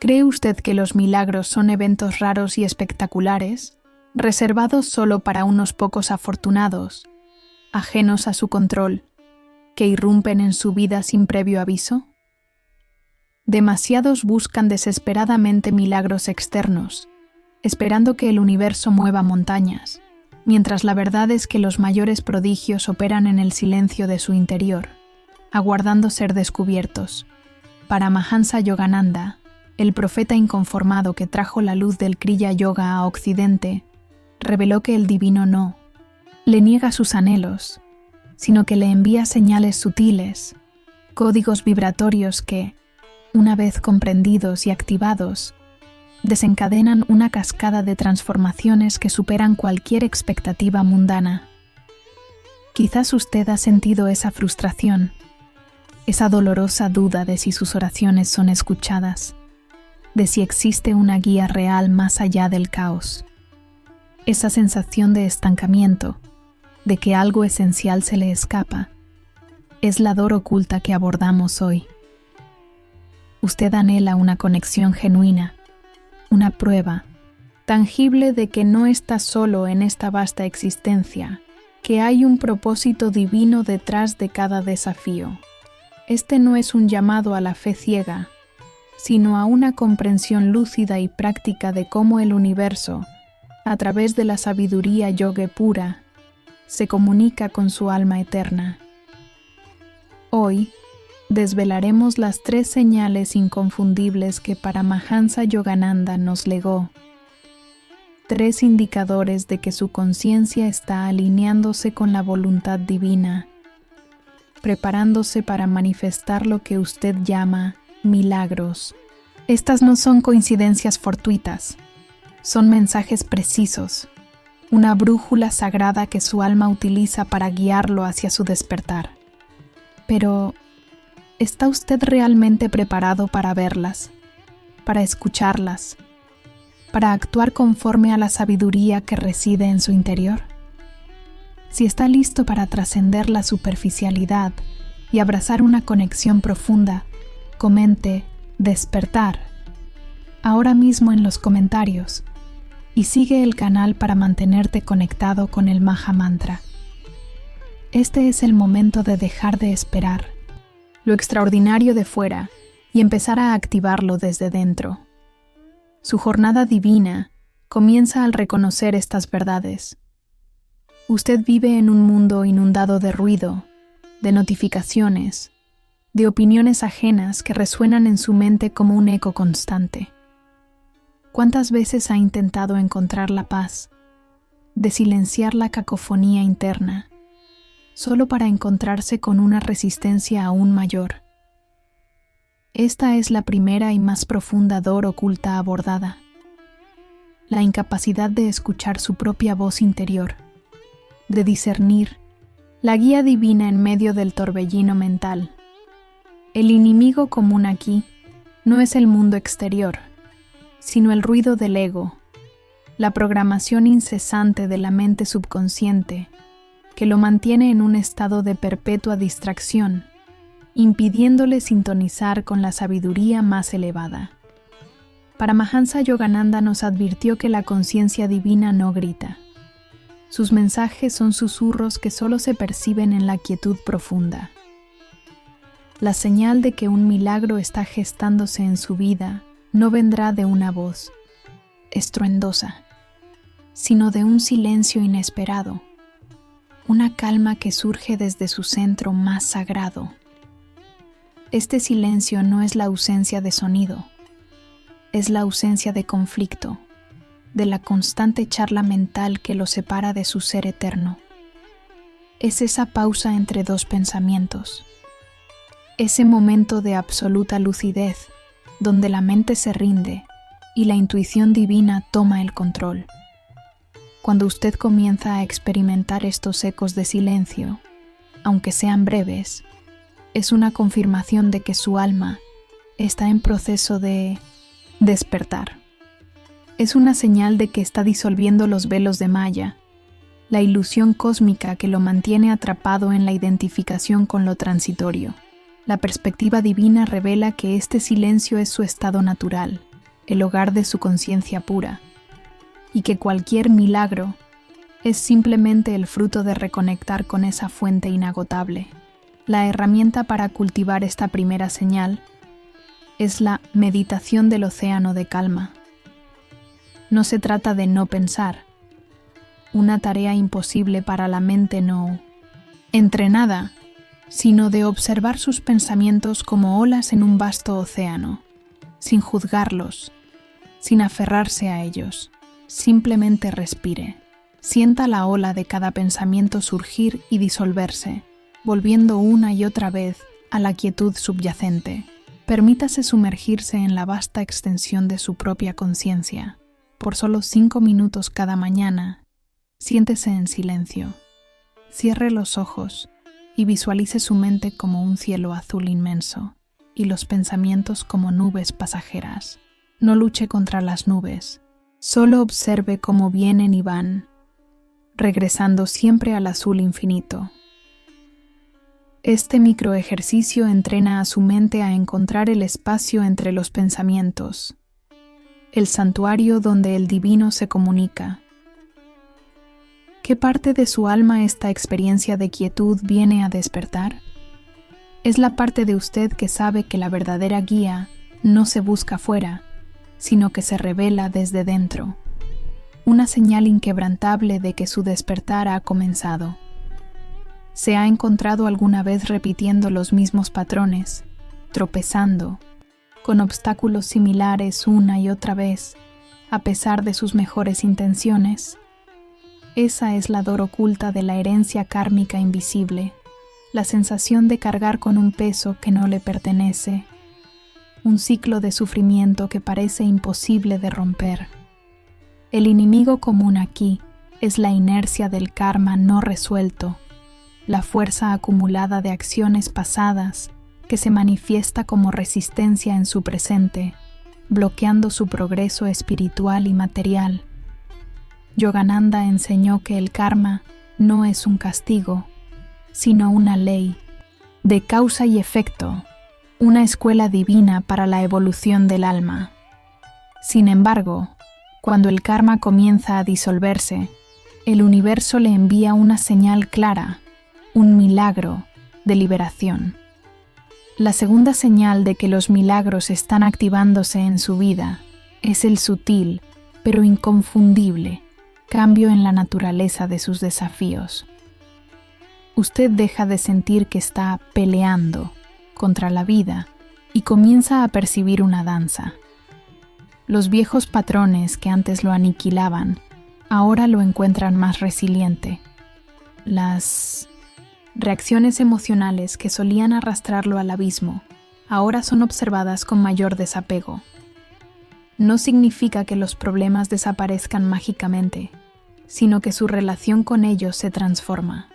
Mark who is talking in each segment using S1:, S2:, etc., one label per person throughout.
S1: ¿Cree usted que los milagros son eventos raros y espectaculares, reservados solo para unos pocos afortunados, ajenos a su control, que irrumpen en su vida sin previo aviso? Demasiados buscan desesperadamente milagros externos, esperando que el universo mueva montañas, mientras la verdad es que los mayores prodigios operan en el silencio de su interior, aguardando ser descubiertos. Paramahansa Yogananda, el profeta inconformado que trajo la luz del Kriya Yoga a Occidente, reveló que el divino no le niega sus anhelos, sino que le envía señales sutiles, códigos vibratorios que, una vez comprendidos y activados, desencadenan una cascada de transformaciones que superan cualquier expectativa mundana. Quizás usted ha sentido esa frustración, esa dolorosa duda de si sus oraciones son escuchadas, de si existe una guía real más allá del caos. Esa sensación de estancamiento, de que algo esencial se le escapa, es la dor oculta que abordamos hoy. Usted anhela una conexión genuina, una prueba tangible de que no está solo en esta vasta existencia, que hay un propósito divino detrás de cada desafío. Este no es un llamado a la fe ciega, sino a una comprensión lúcida y práctica de cómo el universo, a través de la sabiduría yoga pura, se comunica con su alma eterna. Hoy, desvelaremos las 3 señales inconfundibles que Paramahansa Yogananda nos legó. 3 indicadores de que su conciencia está alineándose con la voluntad divina, preparándose para manifestar lo que usted llama milagros. Estas no son coincidencias fortuitas, son mensajes precisos, una brújula sagrada que su alma utiliza para guiarlo hacia su despertar. Pero, ¿está usted realmente preparado para verlas, para escucharlas, para actuar conforme a la sabiduría que reside en su interior? Si está listo para trascender la superficialidad y abrazar una conexión profunda, comente "despertar" ahora mismo en los comentarios y sigue el canal para mantenerte conectado con el Maha Mantra. Este es el momento de dejar de esperar lo extraordinario de fuera y empezar a activarlo desde dentro. Su jornada divina comienza al reconocer estas verdades. Usted vive en un mundo inundado de ruido, de notificaciones, de opiniones ajenas que resuenan en su mente como un eco constante. ¿Cuántas veces ha intentado encontrar la paz, de silenciar la cacofonía interna, solo para encontrarse con una resistencia aún mayor? Esta es la primera y más profunda dor oculta abordada, la incapacidad de escuchar su propia voz interior, de discernir la guía divina en medio del torbellino mental. El enemigo común aquí no es el mundo exterior, sino el ruido del ego, la programación incesante de la mente subconsciente que lo mantiene en un estado de perpetua distracción, impidiéndole sintonizar con la sabiduría más elevada. Paramahansa Yogananda nos advirtió que la conciencia divina no grita. Sus mensajes son susurros que solo se perciben en la quietud profunda. La señal de que un milagro está gestándose en su vida no vendrá de una voz estruendosa, sino de un silencio inesperado, una calma que surge desde su centro más sagrado. Este silencio no es la ausencia de sonido, es la ausencia de conflicto, de la constante charla mental que lo separa de su ser eterno. Es esa pausa entre 2 pensamientos, ese momento de absoluta lucidez donde la mente se rinde y la intuición divina toma el control. Cuando usted comienza a experimentar estos ecos de silencio, aunque sean breves, es una confirmación de que su alma está en proceso de despertar. Es una señal de que está disolviendo los velos de Maya, la ilusión cósmica que lo mantiene atrapado en la identificación con lo transitorio. La perspectiva divina revela que este silencio es su estado natural, el hogar de su conciencia pura, y que cualquier milagro es simplemente el fruto de reconectar con esa fuente inagotable. La herramienta para cultivar esta primera señal es la meditación del océano de calma. No se trata de no pensar, una tarea imposible para la mente no entrenada, sino de observar sus pensamientos como olas en un vasto océano, sin juzgarlos, sin aferrarse a ellos. Simplemente respire. Sienta la ola de cada pensamiento surgir y disolverse, volviendo una y otra vez a la quietud subyacente. Permítase sumergirse en la vasta extensión de su propia conciencia. Por solo 5 minutos cada mañana, siéntese en silencio. Cierre los ojos y visualice su mente como un cielo azul inmenso y los pensamientos como nubes pasajeras. No luche contra las nubes, solo observe cómo vienen y van, regresando siempre al azul infinito. Este microejercicio entrena a su mente a encontrar el espacio entre los pensamientos, el santuario donde el divino se comunica. ¿Qué parte de su alma esta experiencia de quietud viene a despertar? Es la parte de usted que sabe que la verdadera guía no se busca fuera, sino que se revela desde dentro. Una señal inquebrantable de que su despertar ha comenzado. ¿Se ha encontrado alguna vez repitiendo los mismos patrones, tropezando, con obstáculos similares una y otra vez, a pesar de sus mejores intenciones? Esa es la dor oculta de la herencia kármica invisible, la sensación de cargar con un peso que no le pertenece, un ciclo de sufrimiento que parece imposible de romper. El enemigo común aquí es la inercia del karma no resuelto, la fuerza acumulada de acciones pasadas que se manifiesta como resistencia en su presente, bloqueando su progreso espiritual y material. Yogananda enseñó que el karma no es un castigo, sino una ley de causa y efecto, una escuela divina para la evolución del alma. Sin embargo, cuando el karma comienza a disolverse, el universo le envía una señal clara, un milagro de liberación. La segunda señal de que los milagros están activándose en su vida es el sutil, pero inconfundible, cambio en la naturaleza de sus desafíos. Usted deja de sentir que está peleando contra la vida y comienza a percibir una danza. Los viejos patrones que antes lo aniquilaban, ahora lo encuentran más resiliente. Las reacciones emocionales que solían arrastrarlo al abismo, ahora son observadas con mayor desapego. No significa que los problemas desaparezcan mágicamente, sino que su relación con ellos se transforma.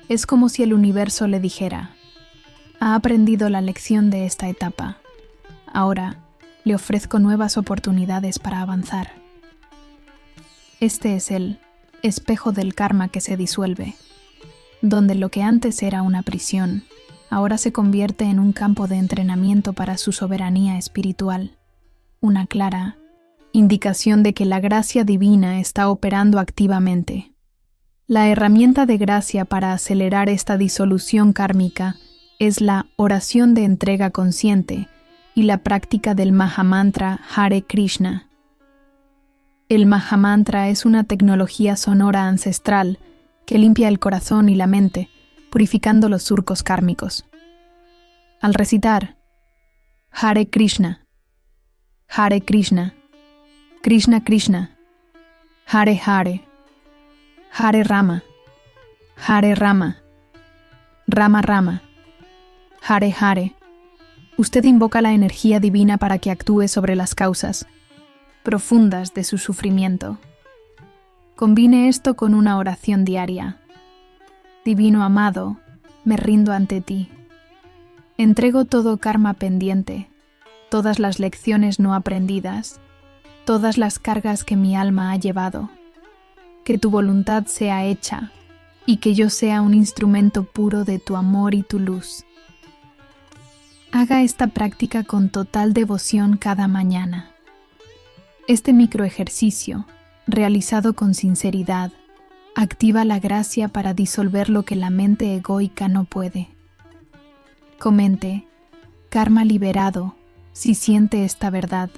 S1: Es como si el universo le dijera: ha aprendido la lección de esta etapa. Ahora le ofrezco nuevas oportunidades para avanzar. Este es el espejo del karma que se disuelve, donde lo que antes era una prisión, ahora se convierte en un campo de entrenamiento para su soberanía espiritual, una clara indicación de que la gracia divina está operando activamente. La herramienta de gracia para acelerar esta disolución kármica es la oración de entrega consciente y la práctica del Mahamantra Hare Krishna. El Mahamantra es una tecnología sonora ancestral que limpia el corazón y la mente, purificando los surcos kármicos. Al recitar Hare Krishna, Hare Krishna, Krishna Krishna, Hare Hare, Hare Rama, Hare Rama, Rama Rama, Hare Hare, usted invoca la energía divina para que actúe sobre las causas profundas de su sufrimiento. Combine esto con una oración diaria. Divino amado, me rindo ante ti. Entrego todo karma pendiente, todas las lecciones no aprendidas, todas las cargas que mi alma ha llevado. Que tu voluntad sea hecha y que yo sea un instrumento puro de tu amor y tu luz. Haga esta práctica con total devoción cada mañana. Este microejercicio, realizado con sinceridad, activa la gracia para disolver lo que la mente egoica no puede. Comente: karma liberado, si siente esta verdad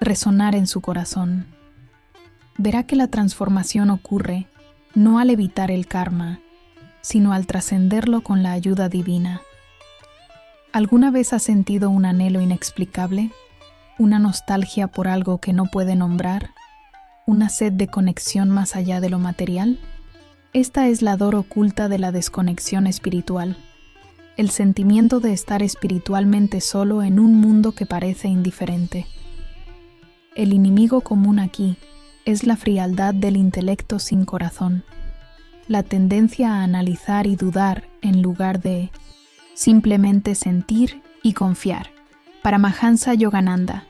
S1: resonar en su corazón. Verá que la transformación ocurre no al evitar el karma, sino al trascenderlo con la ayuda divina. ¿Alguna vez has sentido un anhelo inexplicable? ¿Una nostalgia por algo que no puede nombrar? ¿Una sed de conexión más allá de lo material? Esta es la dor oculta de la desconexión espiritual, el sentimiento de estar espiritualmente solo en un mundo que parece indiferente. El enemigo común aquí es la frialdad del intelecto sin corazón, la tendencia a analizar y dudar en lugar de simplemente sentir y confiar. Paramahansa Yogananda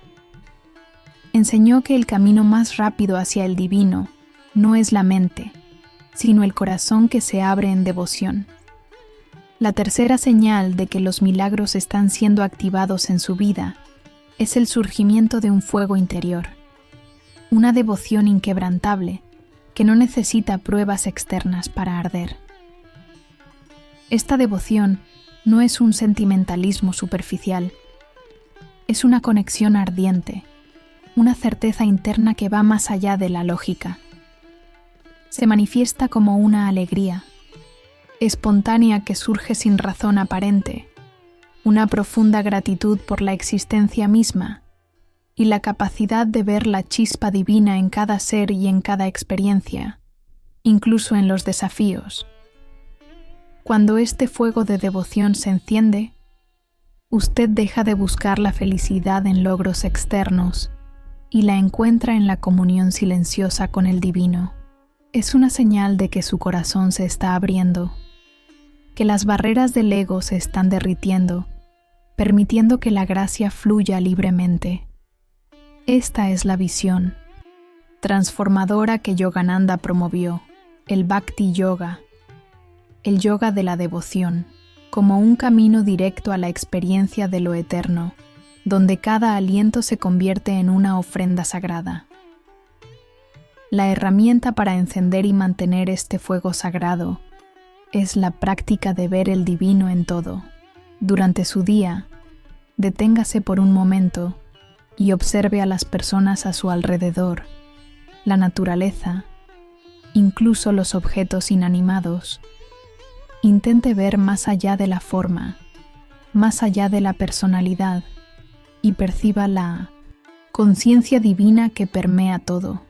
S1: enseñó que el camino más rápido hacia el divino no es la mente, sino el corazón que se abre en devoción. La tercera señal de que los milagros están siendo activados en su vida es el surgimiento de un fuego interior, una devoción inquebrantable que no necesita pruebas externas para arder. Esta devoción no es un sentimentalismo superficial, es una conexión ardiente, una certeza interna que va más allá de la lógica. Se manifiesta como una alegría espontánea que surge sin razón aparente, una profunda gratitud por la existencia misma y la capacidad de ver la chispa divina en cada ser y en cada experiencia, incluso en los desafíos. Cuando este fuego de devoción se enciende, usted deja de buscar la felicidad en logros externos y la encuentra en la comunión silenciosa con el divino. Es una señal de que su corazón se está abriendo, que las barreras del ego se están derritiendo, permitiendo que la gracia fluya libremente. Esta es la visión transformadora que Yogananda promovió, el Bhakti Yoga, el yoga de la devoción, como un camino directo a la experiencia de lo eterno, donde cada aliento se convierte en una ofrenda sagrada. La herramienta para encender y mantener este fuego sagrado es la práctica de ver el divino en todo. Durante su día, deténgase por un momento y observe a las personas a su alrededor, la naturaleza, incluso los objetos inanimados. Intente ver más allá de la forma, más allá de la personalidad, y perciba la conciencia divina que permea todo.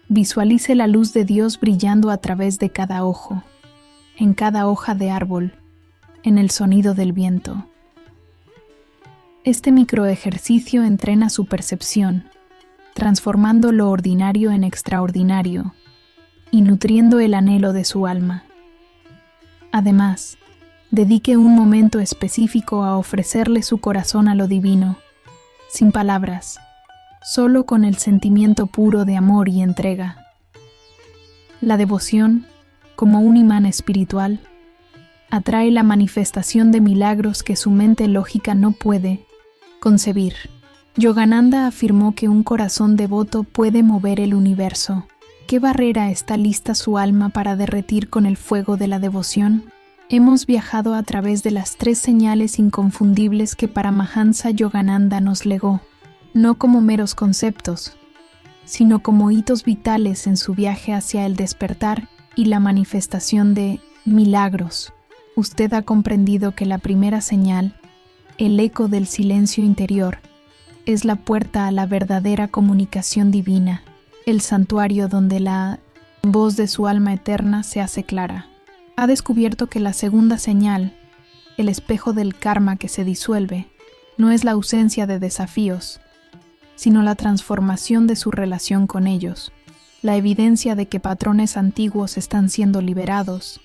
S1: Visualice la luz de Dios brillando a través de cada ojo, en cada hoja de árbol, en el sonido del viento. Este microejercicio entrena su percepción, transformando lo ordinario en extraordinario y nutriendo el anhelo de su alma. Además, dedique un momento específico a ofrecerle su corazón a lo divino, sin palabras, solo con el sentimiento puro de amor y entrega. La devoción, como un imán espiritual, atrae la manifestación de milagros que su mente lógica no puede concebir. Yogananda afirmó que un corazón devoto puede mover el universo. ¿Qué barrera está lista su alma para derretir con el fuego de la devoción? Hemos viajado a través de las 3 señales inconfundibles que Paramahansa Yogananda nos legó, no como meros conceptos, sino como hitos vitales en su viaje hacia el despertar y la manifestación de milagros. Usted ha comprendido que la primera señal, el eco del silencio interior, es la puerta a la verdadera comunicación divina, el santuario donde la voz de su alma eterna se hace clara. Ha descubierto que la segunda señal, el espejo del karma que se disuelve, no es la ausencia de desafíos, sino la transformación de su relación con ellos, la evidencia de que patrones antiguos están siendo liberados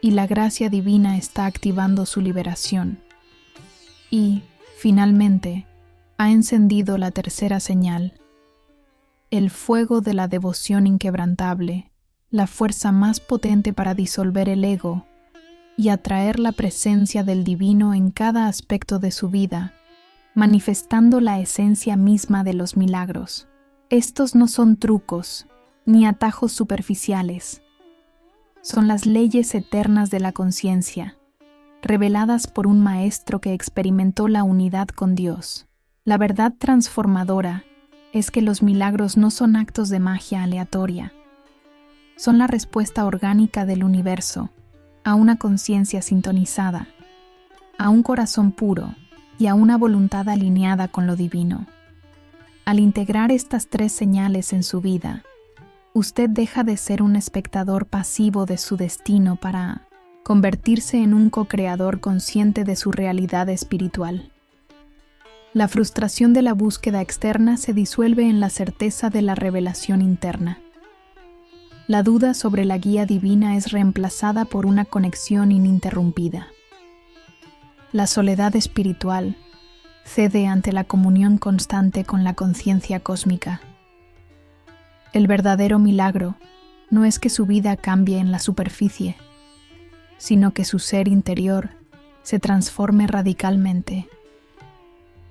S1: y la gracia divina está activando su liberación. Y, finalmente, ha encendido la tercera señal, el fuego de la devoción inquebrantable, la fuerza más potente para disolver el ego y atraer la presencia del divino en cada aspecto de su vida, manifestando la esencia misma de los milagros. Estos no son trucos ni atajos superficiales. Son las leyes eternas de la conciencia, reveladas por un maestro que experimentó la unidad con Dios. La verdad transformadora es que los milagros no son actos de magia aleatoria. Son la respuesta orgánica del universo a una conciencia sintonizada, a un corazón puro y a una voluntad alineada con lo divino. Al integrar estas tres señales en su vida, usted deja de ser un espectador pasivo de su destino para convertirse en un co-creador consciente de su realidad espiritual. La frustración de la búsqueda externa se disuelve en la certeza de la revelación interna. La duda sobre la guía divina es reemplazada por una conexión ininterrumpida. La soledad espiritual cede ante la comunión constante con la conciencia cósmica. El verdadero milagro no es que su vida cambie en la superficie, sino que su ser interior se transforme radicalmente.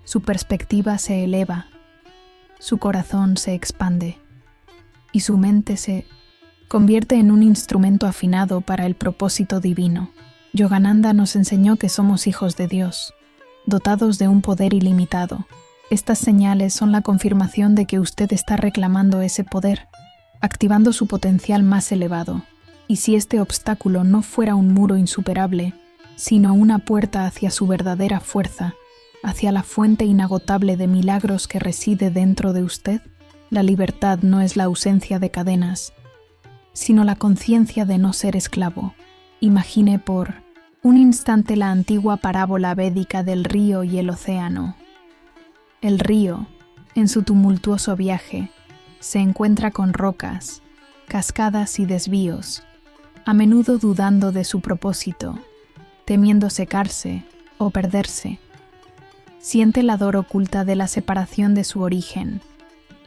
S1: Su perspectiva se eleva, su corazón se expande y su mente se convierte en un instrumento afinado para el propósito divino. Yogananda nos enseñó que somos hijos de Dios, dotados de un poder ilimitado. Estas señales son la confirmación de que usted está reclamando ese poder, activando su potencial más elevado. Y si este obstáculo no fuera un muro insuperable, sino una puerta hacia su verdadera fuerza, hacia la fuente inagotable de milagros que reside dentro de usted, la libertad no es la ausencia de cadenas, sino la conciencia de no ser esclavo. Imagine por un instante la antigua parábola védica del río y el océano. El río, en su tumultuoso viaje, se encuentra con rocas, cascadas y desvíos, a menudo dudando de su propósito, temiendo secarse o perderse. Siente la dor oculta de la separación de su origen,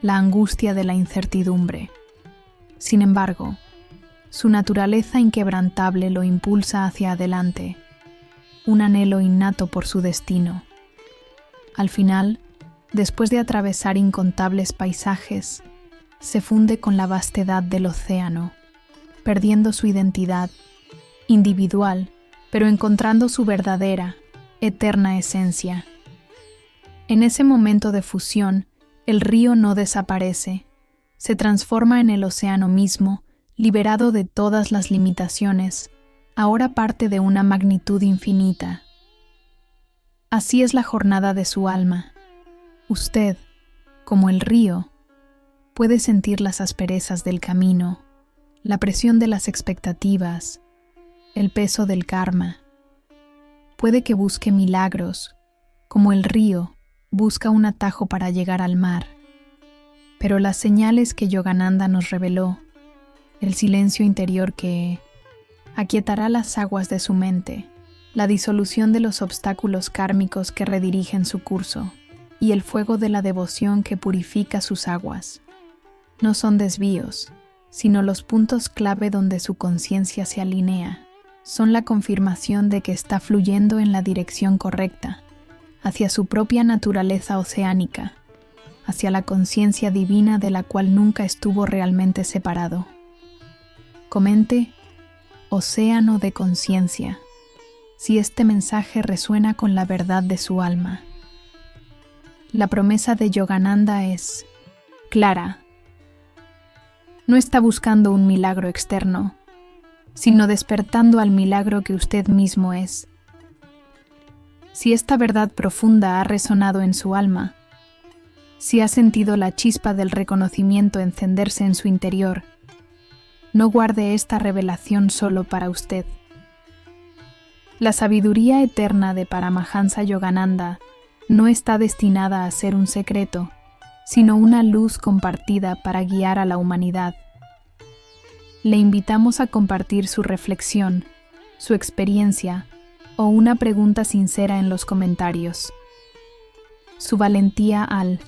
S1: la angustia de la incertidumbre. Sin embargo, su naturaleza inquebrantable lo impulsa hacia adelante, un anhelo innato por su destino. Al final, después de atravesar incontables paisajes, se funde con la vastedad del océano, perdiendo su identidad individual, pero encontrando su verdadera, eterna esencia. En ese momento de fusión, el río no desaparece, se transforma en el océano mismo, liberado de todas las limitaciones, ahora parte de una magnitud infinita. Así es la jornada de su alma. Usted, como el río, puede sentir las asperezas del camino, la presión de las expectativas, el peso del karma. Puede que busque milagros, como el río busca un atajo para llegar al mar. Pero las señales que Yogananda nos reveló, el silencio interior que aquietará las aguas de su mente, la disolución de los obstáculos kármicos que redirigen su curso, y el fuego de la devoción que purifica sus aguas, no son desvíos, sino los puntos clave donde su conciencia se alinea. Son la confirmación de que está fluyendo en la dirección correcta, hacia su propia naturaleza oceánica, hacia la conciencia divina de la cual nunca estuvo realmente separado. Comente: océano de conciencia, si este mensaje resuena con la verdad de su alma. La promesa de Yogananda es clara. No está buscando un milagro externo, sino despertando al milagro que usted mismo es. Si esta verdad profunda ha resonado en su alma, si ha sentido la chispa del reconocimiento encenderse en su interior, no guarde esta revelación solo para usted. La sabiduría eterna de Paramahansa Yogananda no está destinada a ser un secreto, sino una luz compartida para guiar a la humanidad. Le invitamos a compartir su reflexión, su experiencia o una pregunta sincera en los comentarios. Su valentía al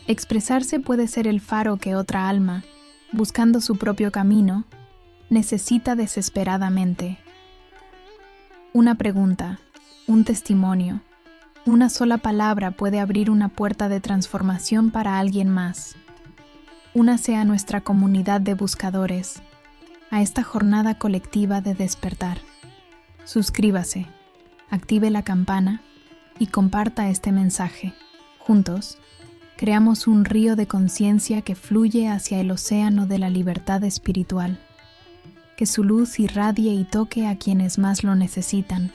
S1: expresarse puede ser el faro que otra alma, buscando su propio camino, necesita desesperadamente. Una pregunta, un testimonio, Una sola palabra puede abrir una puerta de transformación para alguien más. Únase a nuestra comunidad de buscadores, a esta jornada colectiva de despertar. Suscríbase, active la campana y comparta este mensaje. Juntos, creamos un río de conciencia que fluye hacia el océano de la libertad espiritual. Que su luz irradie y toque a quienes más lo necesitan.